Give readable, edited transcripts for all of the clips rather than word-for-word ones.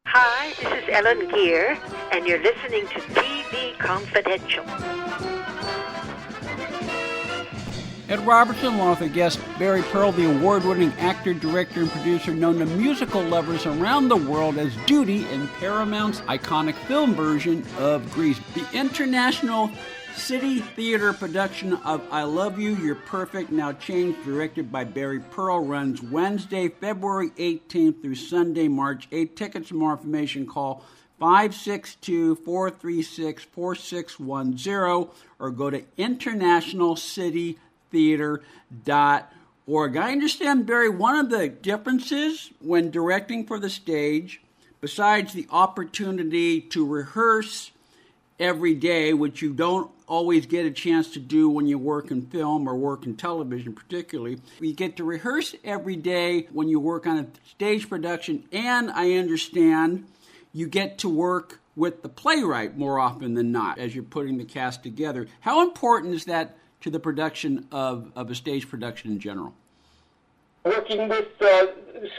Hi, this is Ellen Gear, and you're listening to TV Confidential. Ed Robertson, along with our guest Barry Pearl, the award-winning actor, director, and producer known to musical lovers around the world as Doody in Paramount's iconic film version of Grease. The International City Theater production of I Love You, You're Perfect, Now Changed, directed by Barry Pearl, runs Wednesday, February 18th through Sunday, March 8th. Tickets and more information, call 562-436-4610 or go to internationalcitytheater.org. I understand, Barry, one of the differences when directing for the stage, besides the opportunity to rehearse every day, which you don't always get a chance to do when you work in film or work in television particularly. You get to rehearse every day when you work on a stage production, and I understand you get to work with the playwright more often than not as you're putting the cast together. How important is that to the production of a stage production in general? Working with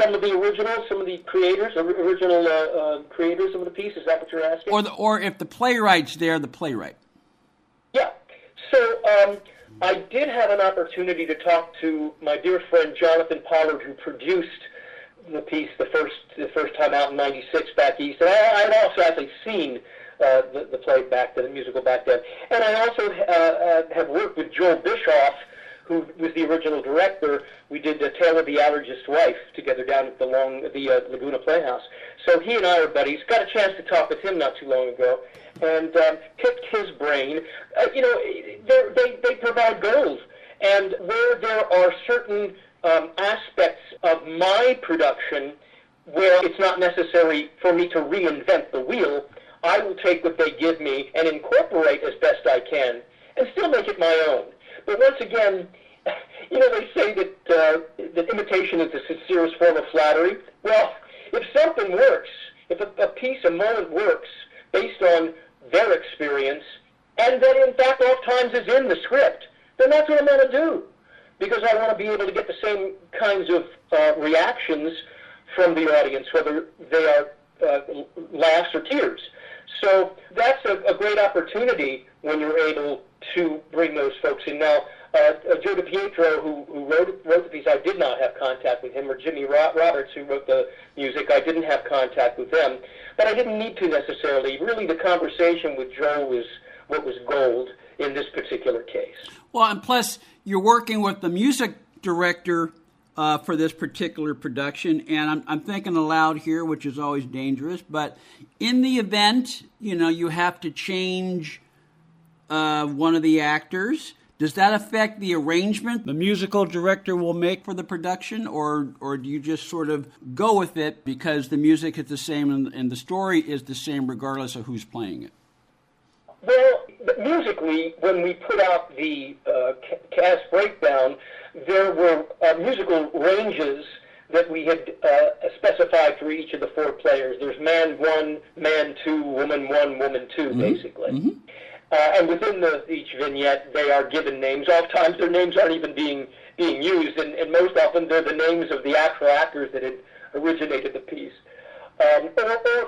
some of the originals, some of the creators, original creators of the piece, is that what you're asking? Or if the playwright's there, the playwright. Yeah. So I did have an opportunity to talk to my dear friend Jonathan Pollard, who produced the piece the first time out in '96 back east, and I had also actually seen the play back then, the musical back then, and I also have worked with Joel Bischoff, who was the original director. We did Taylor the Allergist's Wife together down at the Laguna Playhouse. So he and I are buddies. Got a chance to talk with him not too long ago, and picked his brain. They provide gold, and where there are certain aspects of my production where it's not necessary for me to reinvent the wheel, I will take what they give me and incorporate as best I can, and still make it my own. But once again, they say that imitation is the sincerest form of flattery. Well, if something works, if a piece, a moment works based on their experience, and that in fact oftentimes is in the script, then that's what I'm going to do. Because I want to be able to get the same kinds of reactions from the audience, whether they are laughs or tears. So that's a great opportunity when you're able to bring those folks in. Now, Joe DiPietro, who wrote the piece, I did not have contact with him, or Jimmy Roberts, who wrote the music, I didn't have contact with them. But I didn't need to necessarily. Really, the conversation with Joe was what was gold in this particular case. Well, and plus, you're working with the music director for this particular production, and I'm thinking aloud here, which is always dangerous, but in the event, you have to change one of the actors, does that affect the arrangement the musical director will make for the production, or do you just sort of go with it because the music is the same and the story is the same regardless of who's playing it? Well, musically, when we put out the cast breakdown, there were musical ranges that we had specified for each of the four players. There's man one, man two, woman one, woman two, mm-hmm. basically. Mm-hmm. And within each vignette, they are given names. Oftentimes, their names aren't even being used, and most often they're the names of the actual actors that had originated the piece. Or,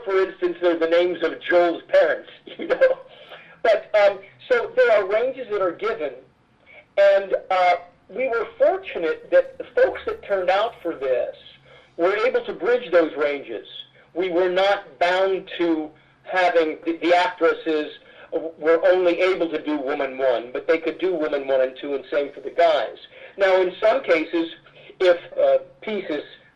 for instance, they're the names of Joel's parents, But so there are ranges that are given, and we were fortunate that the folks that turned out for this were able to bridge those ranges. We were not bound to having the actresses were only able to do woman one, but they could do woman one and two, and same for the guys. Now, in some cases, if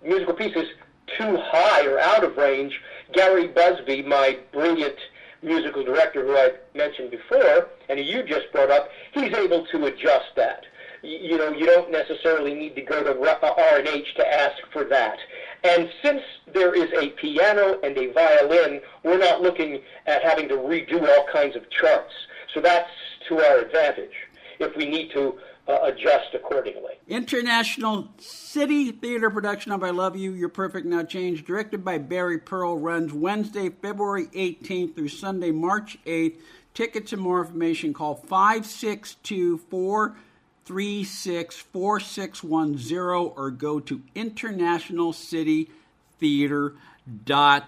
musical pieces too high or out of range, Gary Busby, my brilliant musical director who I mentioned before, and you just brought up, he's able to adjust that. You don't necessarily need to go to R&H to ask for that. And since there is a piano and a violin, we're not looking at having to redo all kinds of charts. So that's to our advantage if we need to adjust accordingly. International City Theater production of I Love You, You're Perfect, Now Changed, directed by Barry Pearl, runs Wednesday, February 18th through Sunday, March 8th. Tickets and more information, call 562-436-4610 or go to internationalcitytheater.org.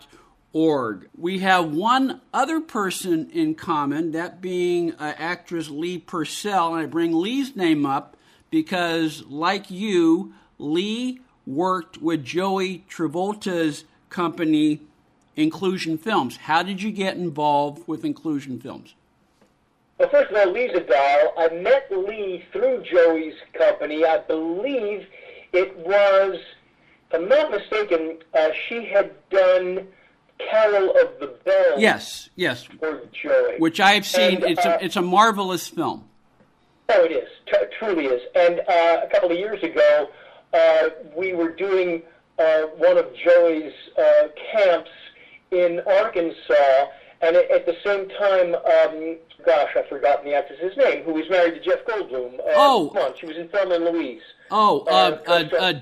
We have one other person in common, that being actress Lee Purcell, and I bring Lee's name up because, like you, Lee worked with Joey Travolta's company, Inclusion Films. How did you get involved with Inclusion Films? Well, first of all, Lee's a doll. I met Lee through Joey's company. I believe it was, if I'm not mistaken, she had done Carol of the Bells. Yes. For Joey. Which I've seen. And, it's a marvelous film. Oh, it is. Truly is. And a couple of years ago, we were doing one of Joey's camps in Arkansas, and at the same time, I've forgotten the actress's name, who was married to Jeff Goldblum. Come on, she was in Thelma and Louise.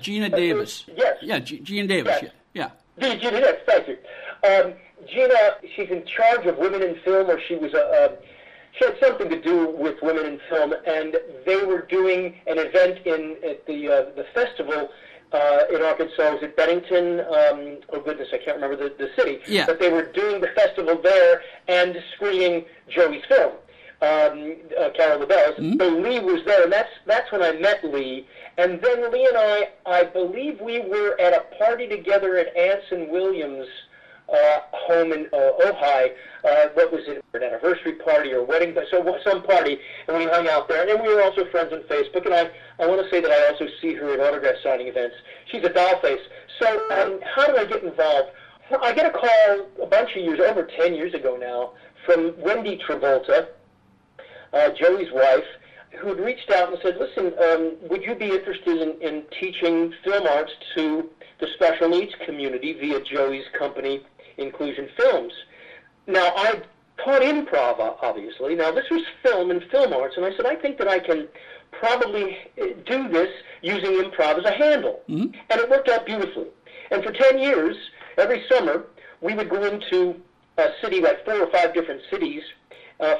Gina Davis. Yes. Yeah, Gina Davis. Yes. Yeah. Gina Davis, thank you. Gina, she's in charge of women in film, or she had something to do with women in film, and they were doing an event at the festival in Arkansas. Was it Bennington? Oh goodness, I can't remember the city. Yeah. But they were doing the festival there and screening Joey's film, Carol of the Bells. Mm-hmm. So Lee was there, and that's when I met Lee. And then Lee and I believe we were at a party together at Anson Williams' home in Ojai. What was it, an anniversary party or wedding, so some party, and we hung out there. And then we were also friends on Facebook, and I want to say that I also see her at autograph signing events. She's a doll face. So how do I get involved? I get a call a bunch of years, over 10 years ago now, from Wendy Travolta, Joey's wife, who had reached out and said, listen, would you be interested in teaching film arts to the special needs community via Joey's company, Inclusion Films? Now, I taught improv, obviously. Now, this was film and film arts, and I said, I think that I can probably do this using improv as a handle. Mm-hmm. And it worked out beautifully. And for 10 years, every summer, we would go into a city, like 4 or 5 different cities,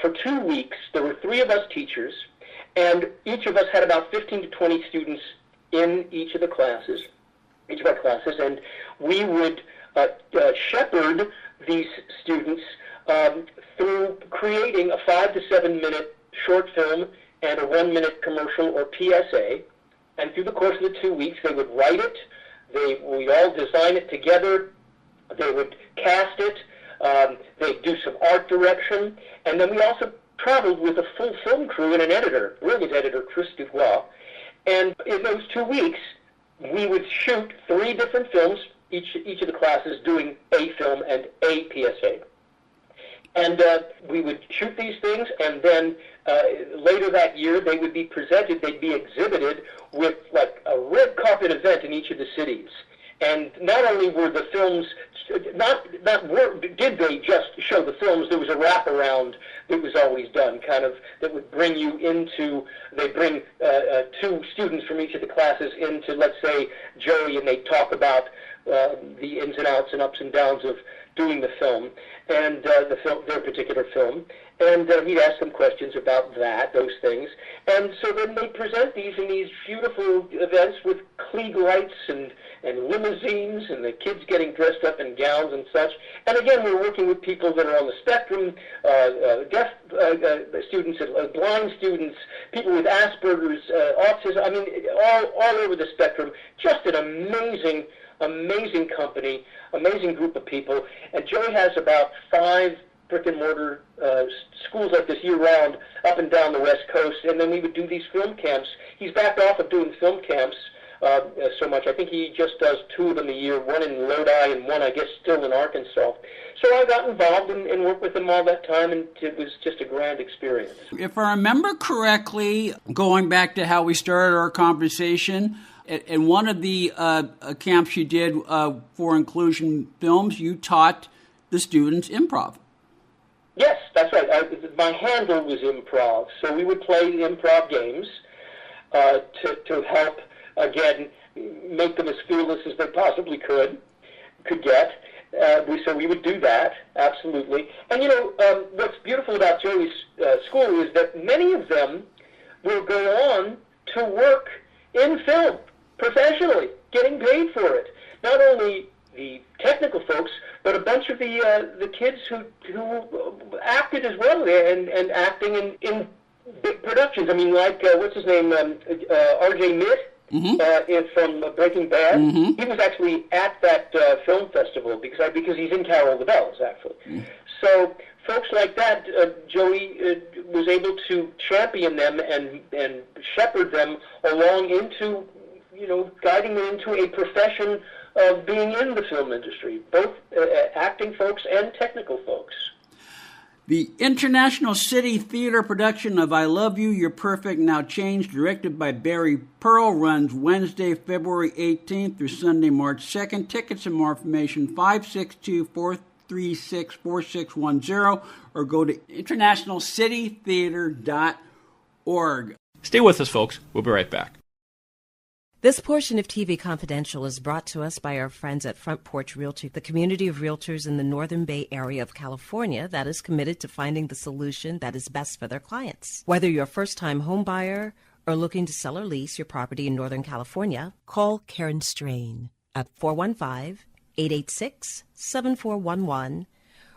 for 2 weeks. There were 3 of us teachers, and each of us had about 15 to 20 students in each of our classes, and we would shepherd these students through creating a 5 to 7 minute short film and a 1 minute commercial or PSA. And through the course of the 2 weeks, they would write it. We'd all design it together. They would cast it. They'd do some art direction. And then we also traveled with a full film crew and an editor, brilliant editor, Chris Dubois. And in those 2 weeks, we would shoot 3 different films, each of the classes doing a film and a PSA. And we would shoot these things, and then later that year, they would be presented, they'd be exhibited with like a red carpet event in each of the cities. And not only were the films, did they just show the films, there was a wraparound that was always done, kind of, that would bring you into, they'd bring 2 students from each of the classes into, let's say, Joey, and they'd talk about the ins and outs and ups and downs of doing the film, and their particular film. And he'd ask them questions about those things. And so then they present these in these beautiful events with Klieg lights and limousines, and the kids getting dressed up in gowns and such. And again, we're working with people that are on the spectrum, deaf students, blind students, people with Asperger's, autism, I mean, all over the spectrum. Just an amazing company, amazing group of people. And Joey has about 5 brick-and-mortar schools like this year-round up and down the West Coast, and then we would do these film camps. He's backed off of doing film camps so much. I think he just does 2 of them a year, one in Lodi and one, I guess, still in Arkansas. So I got involved and worked with him all that time, and it was just a grand experience. If I remember correctly, going back to how we started our conversation, in one of the camps you did for Inclusion Films, you taught the students improv. Yes, that's right. My handle was improv, so we would play improv games to help, again, make them as fearless as they possibly could get. So we would do that, absolutely. And, what's beautiful about Joey's school is that many of them will go on to work in film professionally, getting paid for it. Not only the technical folks, but a bunch bunch of the kids who acted as well, and acting in big productions. I mean, like what's his name, R.J. Mitt. From Breaking Bad. He was actually at that film festival because he's in Carol of the Bells, actually. So folks like that, Joey was able to champion them and shepherd them along into, guiding them into a profession of being in the film industry, both acting folks and technical folks. The International City Theater production of I Love You, You're Perfect, Now Change, directed by Barry Pearl, runs Wednesday, February 18th through Sunday, March 2nd. Tickets and more information, 562-436-4610, or go to internationalcitytheater.org. Stay with us, folks. We'll be right back. This portion of TV Confidential is brought to us by our friends at Front Porch Realty, the community of realtors in the Northern Bay area of California that is committed to finding the solution that is best for their clients. Whether you're a first-time home buyer or looking to sell or lease your property in Northern California, call Karen Strain at 415-886-7411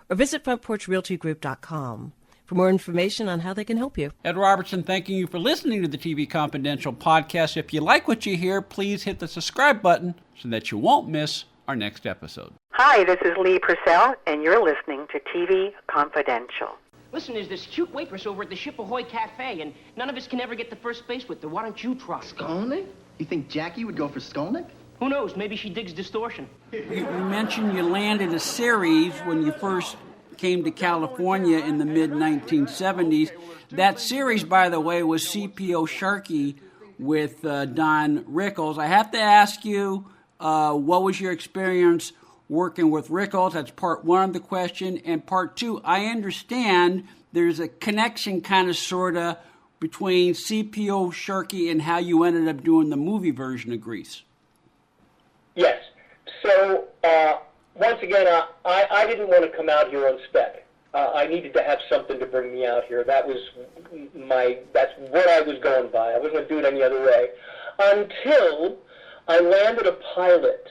or visit frontporchrealtygroup.com for more information on how they can help you. Ed Robertson thanking you for listening to the TV Confidential podcast. If you like what you hear, please hit the subscribe button so that you won't miss our next episode. Hi, this is Lee Purcell, and you're listening to TV Confidential. Listen, there's this cute waitress over at the Ship Ahoy Cafe, and none of us can ever get to first base with her. Why don't you try? Skolnick? You think Jackie would go for Skolnick? Who knows? Maybe she digs distortion. You mentioned you landed a series when you first came to California in the mid-1970s. That series, by the way, was CPO Sharkey with Don Rickles. I have to ask you, what was your experience working with Rickles? That's part one of the question. And part two, I understand there's a connection kind of sort of between CPO Sharkey and how you ended up doing the movie version of Grease. Yes. So, once again, I didn't want to come out here on spec. I needed to have something to bring me out here. That's what I was going by. I wasn't going to do it any other way. Until I landed a pilot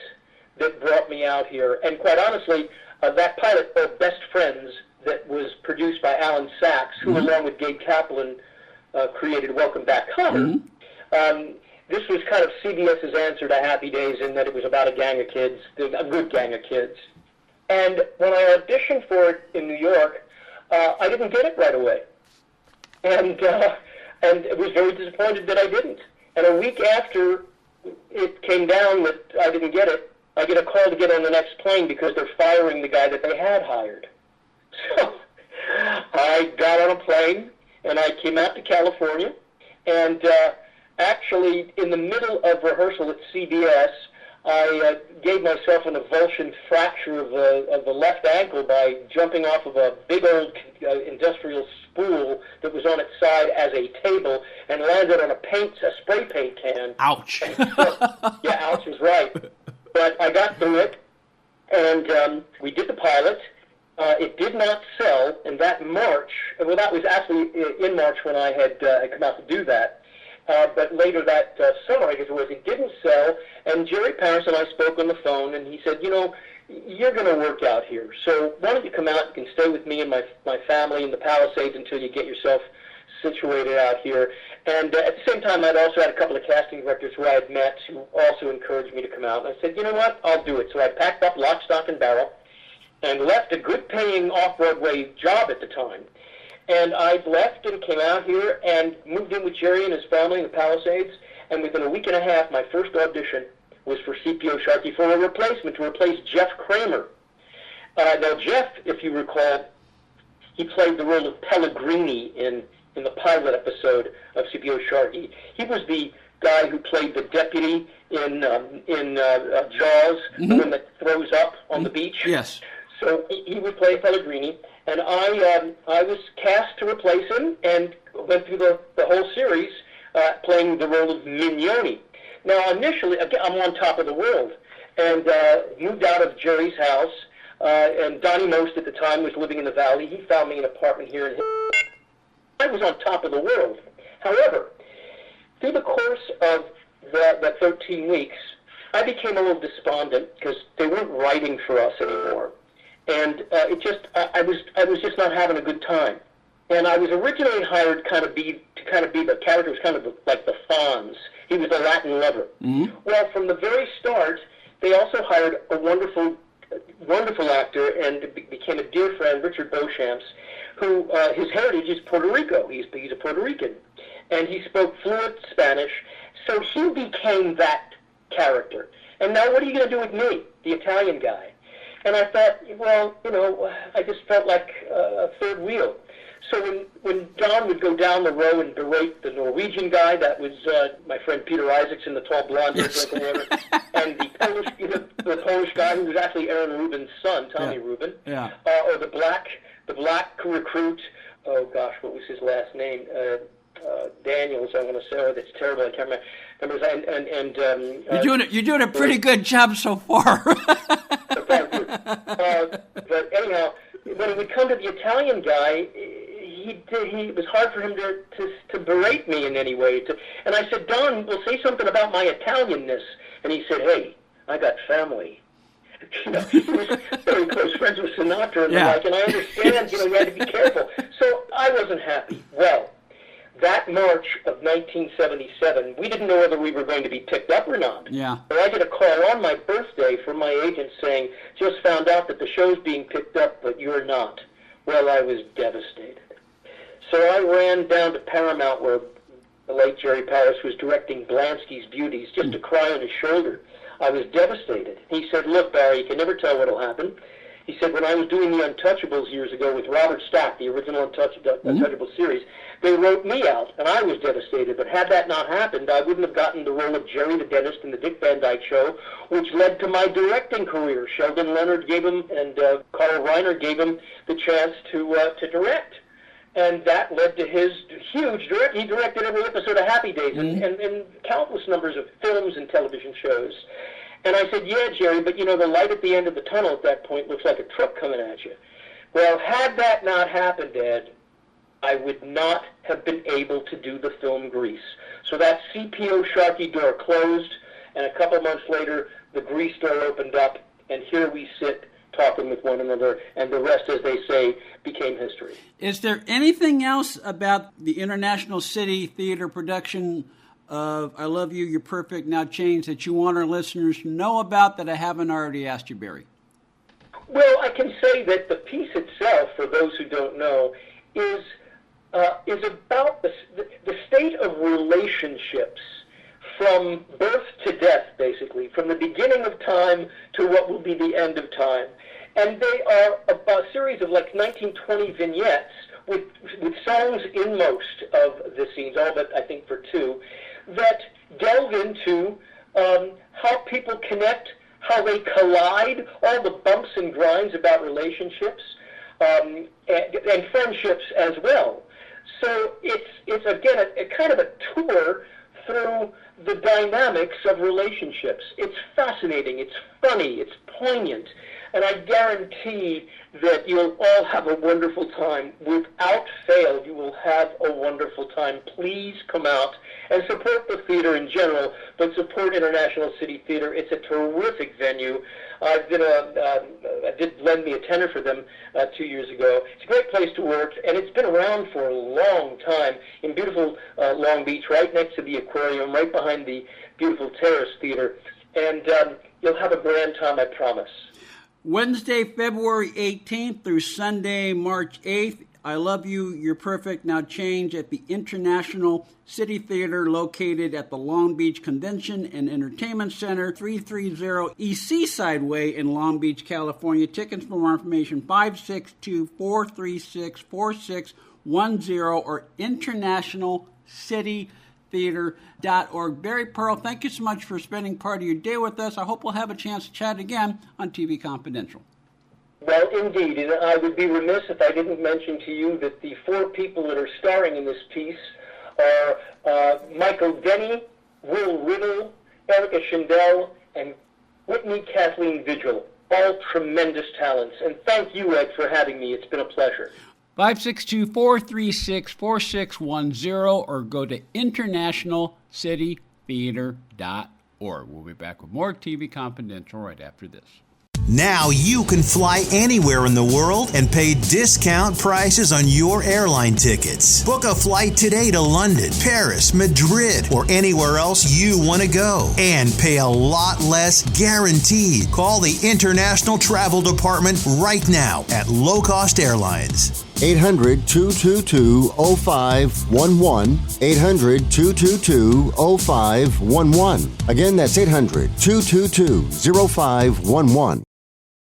that brought me out here. And quite honestly, that pilot, Best Friends, that was produced by Alan Sachs, who along with Gabe Kaplan created Welcome Back, Kotter. This was kind of CBS's answer to Happy Days in that it was about a gang of kids, a good gang of kids. And when I auditioned for it in New York, I didn't get it right away. And was very disappointed that I didn't. And a week after it came down that I didn't get it, I get a call to get on the next plane because they're firing the guy that they had hired. So I got on a plane, and I came out to California, and actually, in the middle of rehearsal at CBS, I gave myself an avulsion fracture of the left ankle by jumping off of a big old industrial spool that was on its side as a table and landed on a spray paint can. Ouch. Yeah, ouch is right. But I got through it, and we did the pilot. It did not sell, and that March, well, that was actually in March when I had come out to do that. But later that summer, I guess it was, it didn't sell, and Jerry Paris and I spoke on the phone, and he said, you're going to work out here, so why don't you come out, you can stay with me and my family in the Palisades until you get yourself situated out here. And at the same time, I'd also had a couple of casting directors who I had met who also encouraged me to come out, and I said, you know what, I'll do it. So I packed up lock, stock, and barrel, and left a good-paying off-Broadway job at the time. And I left and came out here and moved in with Jerry and his family in the Palisades. And within a week and a half, my first audition was for CPO Sharkey for a replacement, to replace Jeff Kramer. Now, Jeff, if you recall, he played the role of Pellegrini in the pilot episode of CPO Sharkey. He was the guy who played the deputy in Jaws, the one that throws up on the beach. Yes. So he would play Pellegrini, and I was cast to replace him and went through the whole series playing the role of Mignoni. Now, initially, again, I'm on top of the world, and moved out of Jerry's house, and Donnie Most at the time was living in the Valley. He found me an apartment here in I was on top of the world. However, through the course of that 13 weeks, I became a little despondent because they weren't writing for us anymore. and I was just not having a good time. And I was originally hired to kind of be the character was kind of like the Fonz. He was the Latin lover. Mm-hmm. Well, from the very start, they also hired a wonderful actor and became a dear friend, Richard Beauchamps, who his heritage is Puerto Rico. He's a Puerto Rican, and he spoke fluent Spanish, so he became that character. And now what are you going to do with me, the Italian guy? And I thought, well, I just felt like a third wheel. So when Don would go down the row and berate the Norwegian guy, that was my friend Peter Isaacson, the tall blonde hair drinking water, and the Polish guy who was actually Aaron Rubin's son, Tommy Rubin, or the black recruit. Oh gosh, what was his last name? Daniels. I want to say. Oh, that's terrible. I can't remember. You're doing a pretty good job so far. But anyhow, when it would come to the Italian guy, it was hard for him to berate me in any way. And I said, Don, we'll say something about my Italianness. And he said, hey, I got family. He was very close friends with Sinatra and the like, and I understand, you had to be careful. So I wasn't happy. Well, that March of 1977, we didn't know whether we were going to be picked up or not. Yeah. But I get a call on my birthday from my agent saying, just found out that the show's being picked up, but you're not. Well, I was devastated. So I ran down to Paramount, where the late Jerry Paris was directing Blansky's Beauties, just to cry on his shoulder. I was devastated. He said, look, Barry, you can never tell what will happen. He said, when I was doing The Untouchables years ago with Robert Stack, the original Untouchable series, they wrote me out, and I was devastated. But had that not happened, I wouldn't have gotten the role of Jerry the Dentist in the Dick Van Dyke Show, which led to my directing career. Sheldon Leonard gave him, and Carl Reiner gave him the chance to direct. And that led to his huge directing. He directed every episode of Happy Days and countless numbers of films and television shows. And I said, yeah, Jerry, but the light at the end of the tunnel at that point looks like a truck coming at you. Well, had that not happened, Ed, I would not have been able to do the film Grease. So that CPO Sharkey door closed, and a couple months later, the Grease door opened up, and here we sit talking with one another, and the rest, as they say, became history. Is there anything else about the International City Theater production of I Love You, You're Perfect, Now Change that you want our listeners to know about that I haven't already asked you, Barry? Well, I can say that the piece itself, for those who don't know, is about the state of relationships from birth to death, basically, from the beginning of time to what will be the end of time. And they are a series of 1920 vignettes with songs in most of the scenes, all but I think for two, that delve into how people connect, how they collide, all the bumps and grinds about relationships, and friendships as well. So it's again a kind of a tour through the dynamics of relationships. It's fascinating, it's funny, it's poignant, and I guarantee that you'll all have a wonderful time. Without fail, you will have a wonderful time. Please come out and support the theater in general, but support International City Theater. It's a terrific venue. I did lend me a tenor for them 2 years ago. It's a great place to work, and it's been around for a long time in beautiful Long Beach, right next to the aquarium, right behind the beautiful Terrace Theater. And you'll have a grand time, I promise. Wednesday, February 18th through Sunday, March 8th, I Love You, You're Perfect, Now Change at the International City Theater located at the Long Beach Convention and Entertainment Center, 330 East Seaside Way in Long Beach, California. Tickets for more information, 562-436-4610 or internationalcitytheater.org. Barry Pearl, thank you so much for spending part of your day with us. I hope we'll have a chance to chat again on TV Confidential. Well, indeed, and I would be remiss if I didn't mention to you that the four people that are starring in this piece are Michael Denny, Will Riddle, Erica Schindel, and Whitney Kathleen Vigil. All tremendous talents. And thank you, Ed, for having me. It's been a pleasure. 562-436-4610 or go to internationalcitytheater.org. We'll be back with more TV Confidential right after this. Now you can fly anywhere in the world and pay discount prices on your airline tickets. Book a flight today to London, Paris, Madrid, or anywhere else you want to go. And pay a lot less guaranteed. Call the International Travel Department right now at Low Cost Airlines. 800-222-0511. 800-222-0511. Again, that's 800-222-0511.